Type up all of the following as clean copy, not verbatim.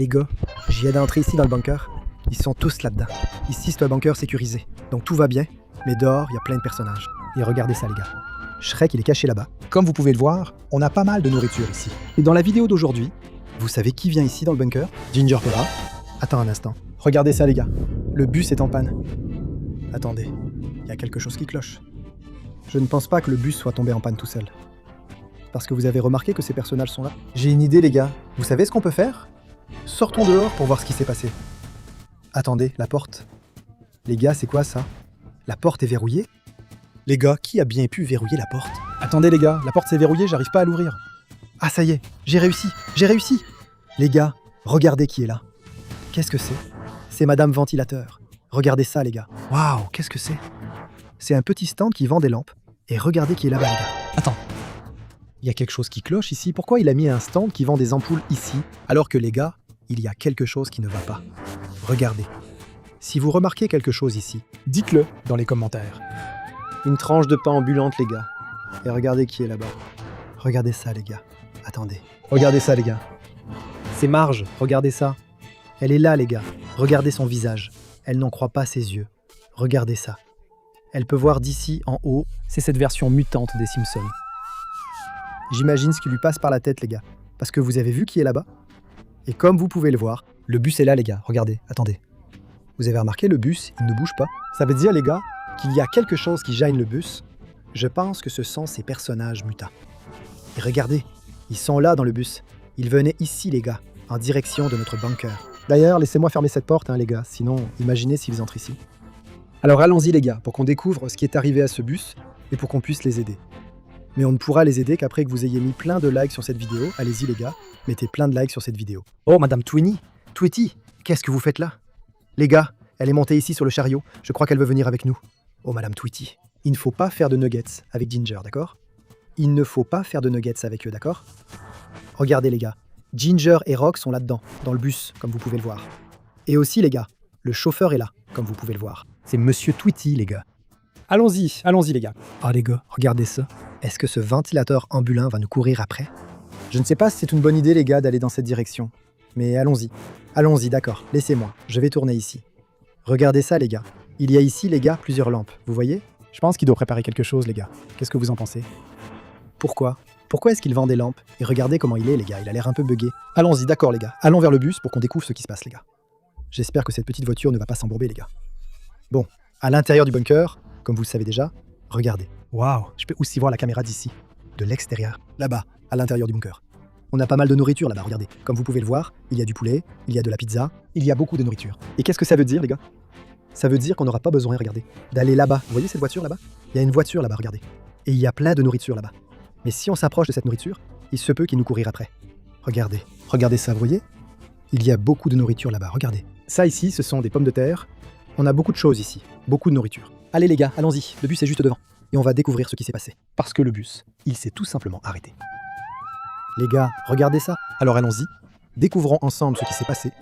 Les gars, j'y ai d'entrer ici dans le bunker. Ils sont tous là-dedans. Ici, c'est un bunker sécurisé. Donc tout va bien, mais dehors, il y a plein de personnages. Et regardez ça, les gars. Shrek, il est caché là-bas. Comme vous pouvez le voir, on a pas mal de nourriture ici. Et dans la vidéo d'aujourd'hui, vous savez qui vient ici dans le bunker? Gingerbread. Attends un instant. Regardez ça, les gars. Le bus est en panne. Attendez, il y a quelque chose qui cloche. Je ne pense pas que le bus soit tombé en panne tout seul. Parce que vous avez remarqué que ces personnages sont là. J'ai une idée, les gars. Vous savez ce qu'on peut faire? Sortons dehors pour voir ce qui s'est passé. Attendez, la porte. Les gars, c'est quoi ça? La porte est verrouillée? Les gars, qui a bien pu verrouiller la porte? Attendez, les gars, la porte s'est verrouillée, j'arrive pas à l'ouvrir. Ah, ça y est, j'ai réussi! Les gars, regardez qui est là. Qu'est-ce que c'est? C'est Madame Ventilateur. Regardez ça, les gars. Waouh, qu'est-ce que c'est? C'est un petit stand qui vend des lampes. Et regardez qui est là-bas, les gars. Attends. Il y a quelque chose qui cloche ici. Pourquoi il a mis un stand qui vend des ampoules ici, alors que les gars, il y a quelque chose qui ne va pas? Regardez. Si vous remarquez quelque chose ici, dites-le dans les commentaires. Une tranche de pain ambulante, les gars. Et regardez qui est là-bas. Regardez ça, les gars. Attendez. Regardez ça, les gars. C'est Marge, regardez ça. Elle est là, les gars. Regardez son visage. Elle n'en croit pas ses yeux. Regardez ça. Elle peut voir d'ici, en haut. C'est cette version mutante des Simpsons. J'imagine ce qui lui passe par la tête, les gars. Parce que vous avez vu qui est là-bas? Et comme vous pouvez le voir, le bus est là, les gars. Regardez, attendez. Vous avez remarqué, le bus, il ne bouge pas. Ça veut dire, les gars, qu'il y a quelque chose qui gêne le bus. Je pense que ce sont ces personnages mutants. Et regardez, ils sont là dans le bus. Ils venaient ici, les gars, en direction de notre bunker. D'ailleurs, laissez-moi fermer cette porte, les gars. Sinon, imaginez s'ils entrent ici. Alors allons-y, les gars, pour qu'on découvre ce qui est arrivé à ce bus et pour qu'on puisse les aider. Mais on ne pourra les aider qu'après que vous ayez mis plein de likes sur cette vidéo. Allez-y, les gars, mettez plein de likes sur cette vidéo. Oh, Madame Tweety, qu'est-ce que vous faites là? Les gars, elle est montée ici sur le chariot. Je crois qu'elle veut venir avec nous. Oh, Madame Tweety, il ne faut pas faire de nuggets avec Ginger, d'accord? Il ne faut pas faire de nuggets avec eux, d'accord? Regardez, les gars, Ginger et Rock sont là-dedans, dans le bus, comme vous pouvez le voir. Et aussi, les gars, le chauffeur est là, comme vous pouvez le voir. C'est Monsieur Tweety, les gars. Allons-y, les gars. Ah, les gars, regardez ça. Est-ce que ce ventilateur ambulant va nous courir après? Je ne sais pas si c'est une bonne idée, les gars, d'aller dans cette direction. Mais allons-y. Allons-y, d'accord. Laissez-moi. Je vais tourner ici. Regardez ça, les gars. Il y a ici, les gars, plusieurs lampes. Vous voyez? Je pense qu'il doit préparer quelque chose, les gars. Qu'est-ce que vous en pensez? Pourquoi? Pourquoi est-ce qu'il vend des lampes? Et regardez comment il est, les gars. Il a l'air un peu buggé. Allons-y, d'accord, les gars. Allons vers le bus pour qu'on découvre ce qui se passe, les gars. J'espère que cette petite voiture ne va pas s'embourber, les gars. Bon, à l'intérieur du bunker, comme vous le savez déjà, regardez. Waouh, je peux aussi voir la caméra d'ici, de l'extérieur, là-bas, à l'intérieur du bunker. On a pas mal de nourriture là-bas, regardez. Comme vous pouvez le voir, il y a du poulet, il y a de la pizza, il y a beaucoup de nourriture. Et qu'est-ce que ça veut dire, les gars? Ça veut dire qu'on n'aura pas besoin, regardez, d'aller là-bas. Vous voyez cette voiture là-bas? Il y a une voiture là-bas, regardez. Et il y a plein de nourriture là-bas. Mais si on s'approche de cette nourriture, il se peut qu'il nous courir après. Regardez, regardez ça, vous voyez? Il y a beaucoup de nourriture là-bas, regardez. Ça ici, ce sont des pommes de terre. On a beaucoup de choses ici, beaucoup de nourriture. Allez les gars, allons-y, le bus est juste devant. Et on va découvrir ce qui s'est passé. Parce que le bus, il s'est tout simplement arrêté. Les gars, regardez ça. Alors allons-y, découvrons ensemble ce qui s'est passé.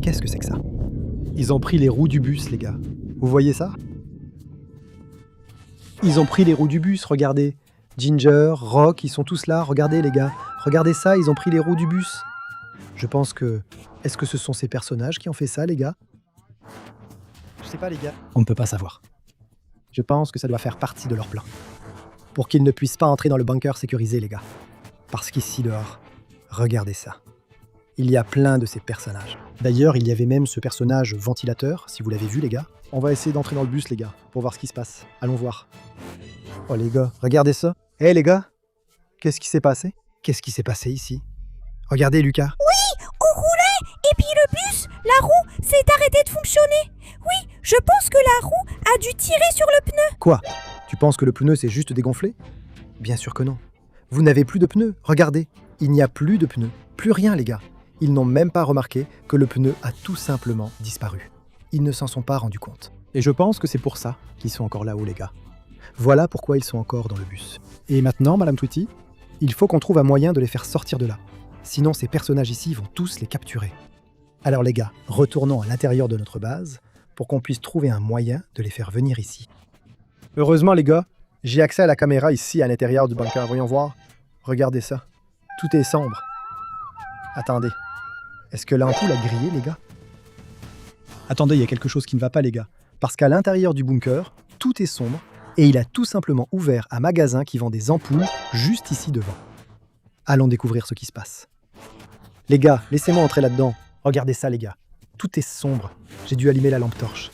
Qu'est-ce que c'est que ça? Ils ont pris les roues du bus, les gars. Vous voyez ça? Ils ont pris les roues du bus, regardez. Ginger, Rock, ils sont tous là, regardez les gars. Regardez ça, ils ont pris les roues du bus. Je pense que... Est-ce que ce sont ces personnages qui ont fait ça, les gars? Je sais pas, les gars. On ne peut pas savoir. Je pense que ça doit faire partie de leur plan. Pour qu'ils ne puissent pas entrer dans le bunker sécurisé, les gars. Parce qu'ici dehors, regardez ça. Il y a plein de ces personnages. D'ailleurs, il y avait même ce personnage ventilateur, si vous l'avez vu, les gars. On va essayer d'entrer dans le bus, les gars, pour voir ce qui se passe. Allons voir. Oh, les gars, regardez ça. Hé, les gars, qu'est-ce qui s'est passé? Qu'est-ce qui s'est passé ici? Regardez, Lucas. Oui, on roulait, et puis le bus, la roue, s'est arrêtée de fonctionner. Oui, je pense que la roue a dû tirer sur le pneu. Quoi? Tu penses que le pneu s'est juste dégonflé? Bien sûr que non. Vous n'avez plus de pneus. Regardez, il n'y a plus de pneus. Plus rien, les gars. Ils n'ont même pas remarqué que le pneu a tout simplement disparu. Ils ne s'en sont pas rendus compte. Et je pense que c'est pour ça qu'ils sont encore là-haut, les gars. Voilà pourquoi ils sont encore dans le bus. Et maintenant, Madame Tweety, il faut qu'on trouve un moyen de les faire sortir de là. Sinon, ces personnages ici vont tous les capturer. Alors les gars, retournons à l'intérieur de notre base pour qu'on puisse trouver un moyen de les faire venir ici. Heureusement, les gars, j'ai accès à la caméra ici à l'intérieur du bunker. Voyons voir. Regardez ça. Tout est sombre. Attendez. Est-ce que l'ampoule a grillé, les gars? Attendez, il y a quelque chose qui ne va pas, les gars. Parce qu'à l'intérieur du bunker, tout est sombre et il a tout simplement ouvert un magasin qui vend des ampoules juste ici devant. Allons découvrir ce qui se passe. Les gars, laissez-moi entrer là-dedans. Regardez ça, les gars. Tout est sombre. J'ai dû allumer la lampe torche.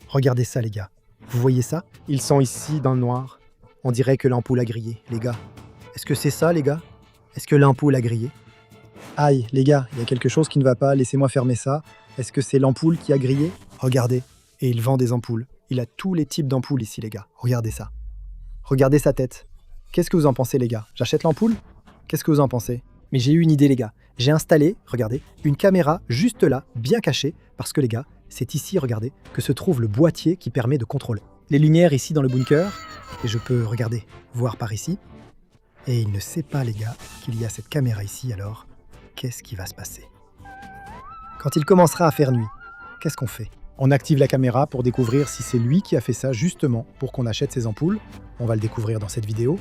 Regardez ça, les gars. Vous voyez ça? Ils sont ici, dans le noir. On dirait que l'ampoule a grillé, les gars. Est-ce que c'est ça, les gars? Est-ce que l'ampoule a grillé? Aïe, les gars, il y a quelque chose qui ne va pas. Laissez-moi fermer ça. Est-ce que c'est l'ampoule qui a grillé? Regardez. Et il vend des ampoules. Il a tous les types d'ampoules ici, les gars. Regardez ça. Regardez sa tête. Qu'est-ce que vous en pensez, les gars? J'achète l'ampoule? Qu'est-ce que vous en pensez? Mais j'ai eu une idée, les gars. J'ai installé, regardez, une caméra juste là, bien cachée, parce que, les gars, c'est ici, regardez, que se trouve le boîtier qui permet de contrôler. Les lumières ici dans le bunker, et je peux, regardez, voir par ici. Et il ne sait pas, les gars, qu'il y a cette caméra ici, alors qu'est-ce qui va se passer? Quand il commencera à faire nuit, qu'est-ce qu'on fait? On active la caméra pour découvrir si c'est lui qui a fait ça justement pour qu'on achète ces ampoules. On va le découvrir dans cette vidéo.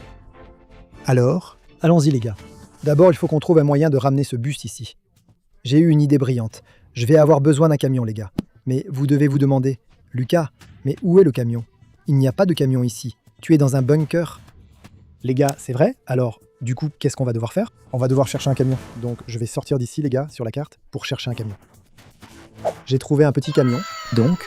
Alors, allons-y les gars. D'abord, il faut qu'on trouve un moyen de ramener ce bus ici. J'ai eu une idée brillante. Je vais avoir besoin d'un camion les gars. Mais vous devez vous demander, Lucas, mais où est le camion? Il n'y a pas de camion ici. Tu es dans un bunker. Les gars, c'est vrai? Alors, du coup, qu'est-ce qu'on va devoir faire? On va devoir chercher un camion. Donc, je vais sortir d'ici les gars, sur la carte, pour chercher un camion. J'ai trouvé un petit camion, donc,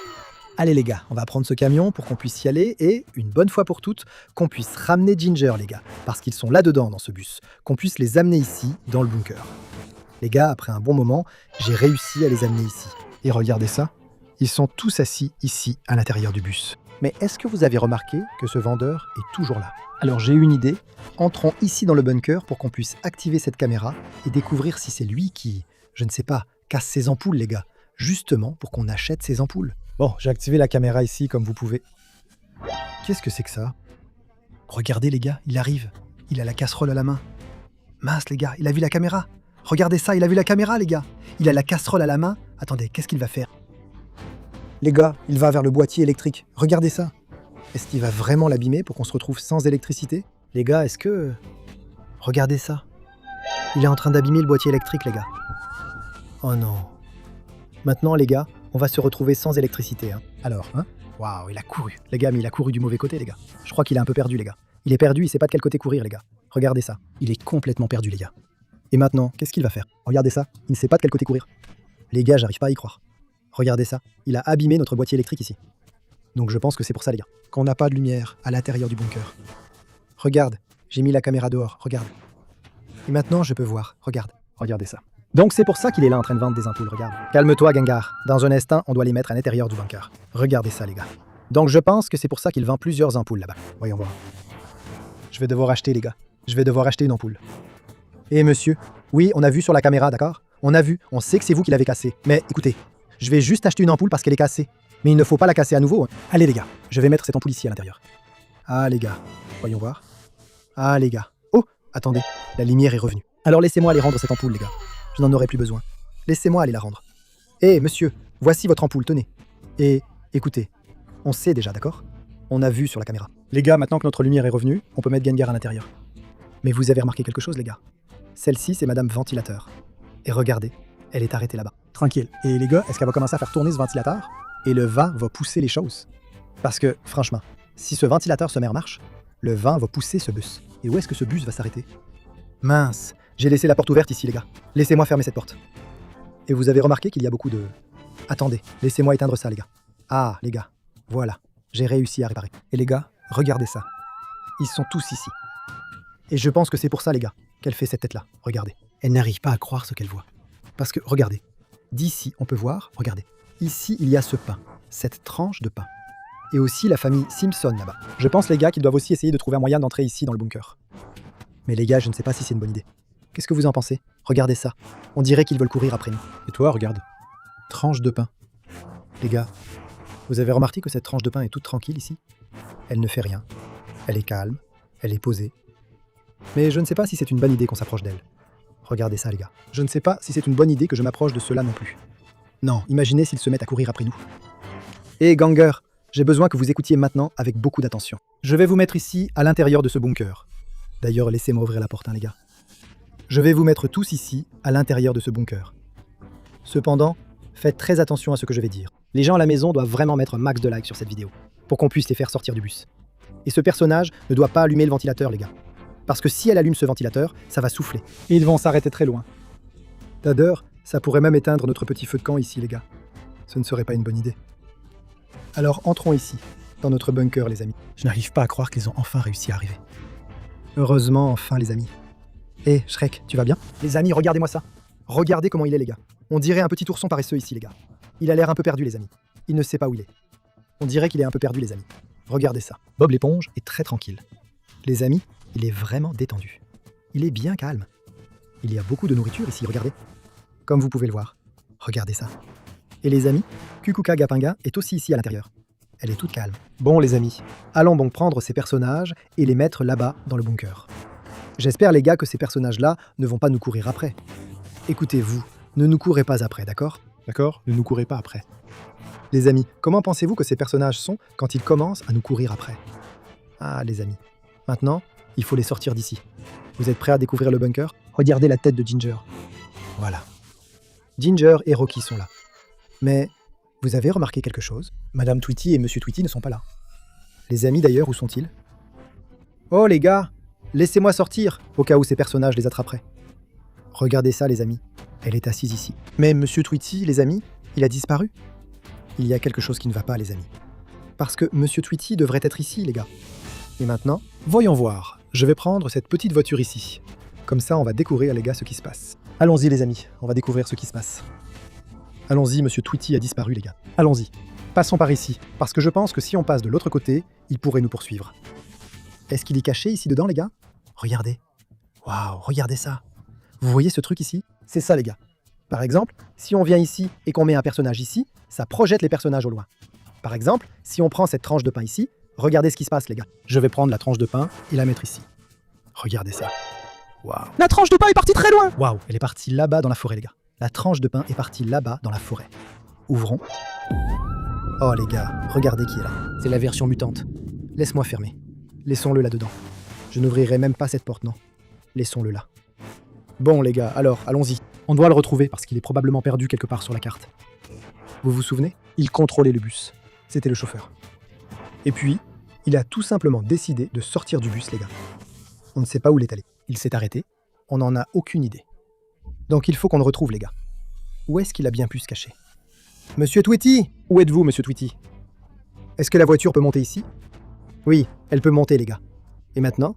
allez les gars, on va prendre ce camion pour qu'on puisse y aller et, une bonne fois pour toutes, qu'on puisse ramener Ginger les gars, parce qu'ils sont là-dedans dans ce bus, qu'on puisse les amener ici, dans le bunker. Les gars, après un bon moment, j'ai réussi à les amener ici. Et regardez ça, ils sont tous assis ici, à l'intérieur du bus. Mais est-ce que vous avez remarqué que ce vendeur est toujours là? Alors j'ai une idée, entrons ici dans le bunker pour qu'on puisse activer cette caméra et découvrir si c'est lui qui, je ne sais pas, casse ses ampoules les gars. Justement pour qu'on achète ces ampoules. Bon, j'ai activé la caméra ici comme vous pouvez. Qu'est-ce que c'est que ça? Regardez les gars, il arrive. Il a la casserole à la main. Mince les gars, il a vu la caméra. Regardez ça, il a vu la caméra les gars. Il a la casserole à la main. Attendez, qu'est-ce qu'il va faire? Les gars, il va vers le boîtier électrique. Regardez ça. Est-ce qu'il va vraiment l'abîmer pour qu'on se retrouve sans électricité? Les gars, est-ce que... Regardez ça. Il est en train d'abîmer le boîtier électrique les gars. Oh non. Maintenant, les gars, on va se retrouver sans électricité. Hein. Alors, hein? Waouh, il a couru. Les gars, mais il a couru du mauvais côté, les gars. Je crois qu'il est un peu perdu, les gars. Il est perdu, il sait pas de quel côté courir, les gars. Regardez ça. Il est complètement perdu, les gars. Et maintenant, qu'est-ce qu'il va faire? Regardez ça. Il ne sait pas de quel côté courir. Les gars, j'arrive pas à y croire. Regardez ça. Il a abîmé notre boîtier électrique ici. Donc je pense que c'est pour ça, les gars, qu'on n'a pas de lumière à l'intérieur du bunker. Regarde, j'ai mis la caméra dehors. Regarde. Et maintenant, je peux voir. Regarde. Regardez ça. Donc c'est pour ça qu'il est là en train de vendre des ampoules, regarde. Calme-toi, Gengar. Dans un instant, on doit les mettre à l'intérieur du bunker. Regardez ça, les gars. Donc je pense que c'est pour ça qu'il vend plusieurs ampoules là-bas. Voyons voir. Je vais devoir acheter, les gars. Je vais devoir acheter une ampoule. Eh monsieur, oui, on a vu sur la caméra, d'accord? On a vu, on sait que c'est vous qui l'avez cassée. Mais écoutez, je vais juste acheter une ampoule parce qu'elle est cassée. Mais il ne faut pas la casser à nouveau. Hein. Allez les gars, je vais mettre cette ampoule ici à l'intérieur. Ah les gars, voyons voir. Ah les gars. Oh, attendez, la lumière est revenue. Alors laissez-moi aller rendre cette ampoule, les gars. Je n'en aurai plus besoin. Laissez-moi aller la rendre. Eh, monsieur, voici votre ampoule, tenez. Et écoutez, on sait déjà, d'accord? On a vu sur la caméra. Les gars, maintenant que notre lumière est revenue, on peut mettre Gengar à l'intérieur. Mais vous avez remarqué quelque chose, les gars? Celle-ci, c'est Madame Ventilateur. Et regardez, elle est arrêtée là-bas. Tranquille. Et les gars, est-ce qu'elle va commencer à faire tourner ce ventilateur? Et le vent va pousser les choses. Parce que, franchement, si ce ventilateur se met en marche, le vent va pousser ce bus. Et où est-ce que ce bus va s'arrêter? Mince, j'ai laissé la porte ouverte ici, les gars. Laissez-moi fermer cette porte. Et vous avez remarqué qu'il y a beaucoup de... Attendez, laissez-moi éteindre ça, les gars. Ah, les gars, voilà, j'ai réussi à réparer. Et les gars, regardez ça. Ils sont tous ici. Et je pense que c'est pour ça, les gars, qu'elle fait cette tête-là. Regardez. Elle n'arrive pas à croire ce qu'elle voit. Parce que, regardez, d'ici, on peut voir, regardez. Ici, il y a ce pain, cette tranche de pain. Et aussi la famille Simpson là-bas. Je pense, les gars, qu'ils doivent aussi essayer de trouver un moyen d'entrer ici dans le bunker. Mais les gars, je ne sais pas si c'est une bonne idée. Qu'est-ce que vous en pensez? Regardez ça. On dirait qu'ils veulent courir après nous. Et toi, regarde. Tranche de pain. Les gars, vous avez remarqué que cette tranche de pain est toute tranquille ici? Elle ne fait rien. Elle est calme. Elle est posée. Mais je ne sais pas si c'est une bonne idée qu'on s'approche d'elle. Regardez ça, les gars. Je ne sais pas si c'est une bonne idée que je m'approche de cela non plus. Non, imaginez s'ils se mettent à courir après nous. Hé, Ganger, j'ai besoin que vous écoutiez maintenant avec beaucoup d'attention. Je vais vous mettre ici, à l'intérieur de ce bunker. D'ailleurs, laissez-moi ouvrir la porte, hein, les gars. Je vais vous mettre tous ici, à l'intérieur de ce bunker. Cependant, faites très attention à ce que je vais dire. Les gens à la maison doivent vraiment mettre un max de likes sur cette vidéo, pour qu'on puisse les faire sortir du bus. Et ce personnage ne doit pas allumer le ventilateur, les gars. Parce que si elle allume ce ventilateur, ça va souffler. Et ils vont s'arrêter très loin. D'ailleurs, ça pourrait même éteindre notre petit feu de camp ici, les gars. Ce ne serait pas une bonne idée. Alors entrons ici, dans notre bunker, les amis. Je n'arrive pas à croire qu'ils ont enfin réussi à arriver. Heureusement, enfin, les amis. Hé, Shrek, tu vas bien? Les amis, regardez-moi ça. Regardez comment il est, les gars. On dirait un petit ourson paresseux ici, les gars. Il a l'air un peu perdu, les amis. Il ne sait pas où il est. On dirait qu'il est un peu perdu, les amis. Regardez ça. Bob l'éponge est très tranquille. Les amis, il est vraiment détendu. Il est bien calme. Il y a beaucoup de nourriture ici, regardez. Comme vous pouvez le voir. Regardez ça. Et les amis, Kukuka Gapinga est aussi ici à l'intérieur. Elle est toute calme. Bon, les amis, allons donc prendre ces personnages et les mettre là-bas dans le bunker. J'espère, les gars, que ces personnages-là ne vont pas nous courir après. Écoutez, vous, ne nous courez pas après, d'accord? D'accord? Ne nous courez pas après. Les amis, comment pensez-vous que ces personnages sont quand ils commencent à nous courir après? Ah, les amis. Maintenant, il faut les sortir d'ici. Vous êtes prêts à découvrir le bunker? Regardez la tête de Ginger. Voilà. Ginger et Rocky sont là. Mais vous avez remarqué quelque chose? Madame Tweety et Monsieur Tweety ne sont pas là. Les amis d'ailleurs, où sont-ils? Oh les gars, laissez-moi sortir, au cas où ces personnages les attraperaient. Regardez ça, les amis. Elle est assise ici. Mais Monsieur Tweety, les amis, il a disparu. Il y a quelque chose qui ne va pas, les amis. Parce que Monsieur Tweety devrait être ici, les gars. Et maintenant, voyons voir. Je vais prendre cette petite voiture ici. Comme ça, on va découvrir, les gars, ce qui se passe. Allons-y, les amis. On va découvrir ce qui se passe. Allons-y, Monsieur Tweety a disparu, les gars. Allons-y. Passons par ici. Parce que je pense que si on passe de l'autre côté, il pourrait nous poursuivre. Est-ce qu'il est caché ici dedans, les gars? Regardez. Waouh, regardez ça. Vous voyez ce truc ici? C'est ça, les gars. Par exemple, si on vient ici et qu'on met un personnage ici, ça projette les personnages au loin. Par exemple, si on prend cette tranche de pain ici, regardez ce qui se passe, les gars. Je vais prendre la tranche de pain et la mettre ici. Regardez ça. Waouh. La tranche de pain est partie très loin! Waouh, elle est partie là-bas dans la forêt, les gars. La tranche de pain est partie là-bas dans la forêt. Ouvrons. Oh, les gars, regardez qui est là. C'est la version mutante. Laisse-moi fermer. Laissons-le là-dedans. Je n'ouvrirai même pas cette porte, non. Laissons-le là. Bon, les gars, alors, allons-y. On doit le retrouver parce qu'il est probablement perdu quelque part sur la carte. Vous vous souvenez? Il contrôlait le bus. C'était le chauffeur. Et puis, il a tout simplement décidé de sortir du bus, les gars. On ne sait pas où il est allé. Il s'est arrêté. On n'en a aucune idée. Donc il faut qu'on le retrouve, les gars. Où est-ce qu'il a bien pu se cacher? Monsieur Tweety! Où êtes-vous, Monsieur Tweety? Est-ce que la voiture peut monter ici? Oui, elle peut monter, les gars. Et maintenant?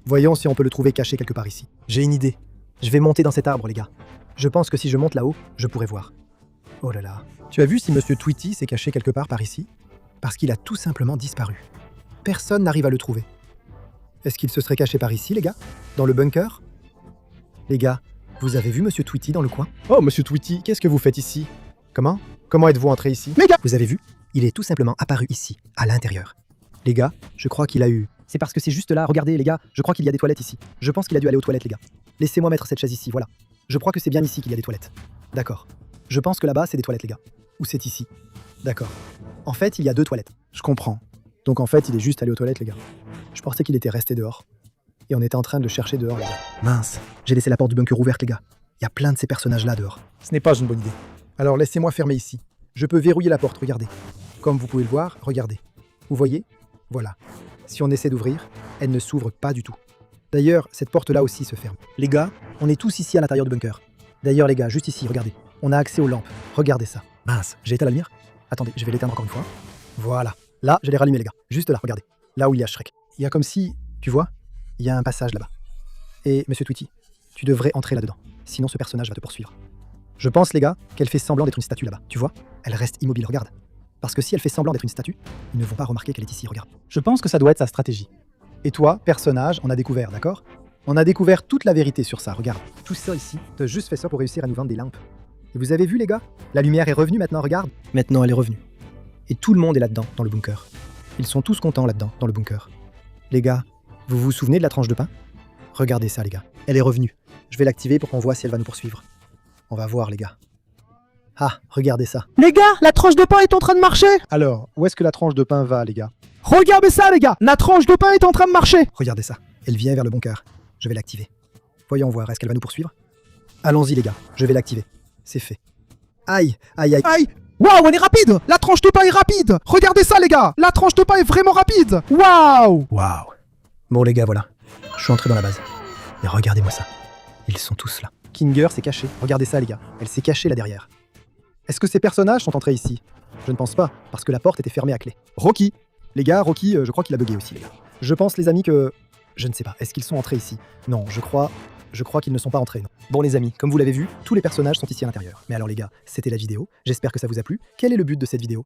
Voyons si on peut le trouver caché quelque part ici. J'ai une idée. Je vais monter dans cet arbre, les gars. Je pense que si je monte là-haut, je pourrai voir. Oh là là. Tu as vu si Monsieur Tweety s'est caché quelque part par ici? Parce qu'il a tout simplement disparu. Personne n'arrive à le trouver. Est-ce qu'il se serait caché par ici, les gars? Dans le bunker? Les gars, vous avez vu Monsieur Tweety dans le coin? Oh, Monsieur Tweety, qu'est-ce que vous faites ici? Comment? Comment êtes-vous entré ici? Les gars! Vous avez vu? Il est tout simplement apparu ici, à l'intérieur. Les gars, je crois qu'il a eu... C'est parce que c'est juste là, regardez les gars, je crois qu'il y a des toilettes ici. Je pense qu'il a dû aller aux toilettes, les gars. Laissez-moi mettre cette chaise ici, voilà. Je crois que c'est bien ici qu'il y a des toilettes. D'accord. Je pense que là-bas, c'est des toilettes, les gars. Ou c'est ici. D'accord. En fait, il y a 2 toilettes. Je comprends. Donc en fait, il est juste allé aux toilettes, les gars. Je pensais qu'il était resté dehors. Et on était en train de le chercher dehors, les gars. Mince, j'ai laissé la porte du bunker ouverte, les gars. Il y a plein de ces personnages-là dehors. Ce n'est pas une bonne idée. Alors laissez-moi fermer ici. Je peux verrouiller la porte, regardez. Comme vous pouvez le voir, regardez. Vous voyez? Voilà. Si on essaie d'ouvrir, elle ne s'ouvre pas du tout. D'ailleurs, cette porte-là aussi se ferme. Les gars, on est tous ici à l'intérieur du bunker. D'ailleurs, les gars, juste ici, regardez. On a accès aux lampes. Regardez ça. Mince, j'ai éteint la lumière? Attendez, je vais l'éteindre encore une fois. Voilà. Là, je l'ai rallumé, les gars. Juste là, regardez. Là où il y a Shrek. Il y a comme si, tu vois, il y a un passage là-bas. Et Monsieur Tweety, tu devrais entrer là-dedans. Sinon, ce personnage va te poursuivre. Je pense, les gars, qu'elle fait semblant d'être une statue là-bas. Tu vois? Elle reste immobile, regarde. Parce que si elle fait semblant d'être une statue, ils ne vont pas remarquer qu'elle est ici, regarde. Je pense que ça doit être sa stratégie. Et toi, personnage, on a découvert, d'accord? On a découvert toute la vérité sur ça, regarde. Tout ça ici, t'as juste fait ça pour réussir à nous vendre des lampes. Et vous avez vu, les gars? La lumière est revenue maintenant, regarde. Maintenant, elle est revenue. Et tout le monde est là-dedans, dans le bunker. Ils sont tous contents là-dedans, dans le bunker. Les gars, vous vous souvenez de la tranche de pain? Regardez ça, les gars. Elle est revenue. Je vais l'activer pour qu'on voit si elle va nous poursuivre. On va voir, les gars. Ah, regardez ça. Les gars, la tranche de pain est en train de marcher! Alors, où est-ce que la tranche de pain va, les gars? Regardez ça, les gars! La tranche de pain est en train de marcher! Regardez ça. Elle vient vers le bunker. Je vais l'activer. Voyons voir, est-ce qu'elle va nous poursuivre? Allons-y, les gars. Je vais l'activer. C'est fait. Aïe, aïe, aïe. Aïe! Waouh, elle est rapide! La tranche de pain est rapide! Regardez ça, les gars! La tranche de pain est vraiment rapide! Waouh! Waouh. Bon les gars, voilà. Je suis entré dans la base. Et regardez-moi ça. Ils sont tous là. Kinger s'est caché. Regardez ça les gars. Elle s'est cachée là derrière. Est-ce que ces personnages sont entrés ici? Je ne pense pas, parce que la porte était fermée à clé. Rocky. Les gars, Rocky, je crois qu'il a bugué aussi les gars. Je pense les amis que... Je ne sais pas, est-ce qu'ils sont entrés ici? Non, je crois qu'ils ne sont pas entrés, non. Bon les amis, comme vous l'avez vu, tous les personnages sont ici à l'intérieur. Mais alors les gars, c'était la vidéo. J'espère que ça vous a plu. Quel est le but de cette vidéo?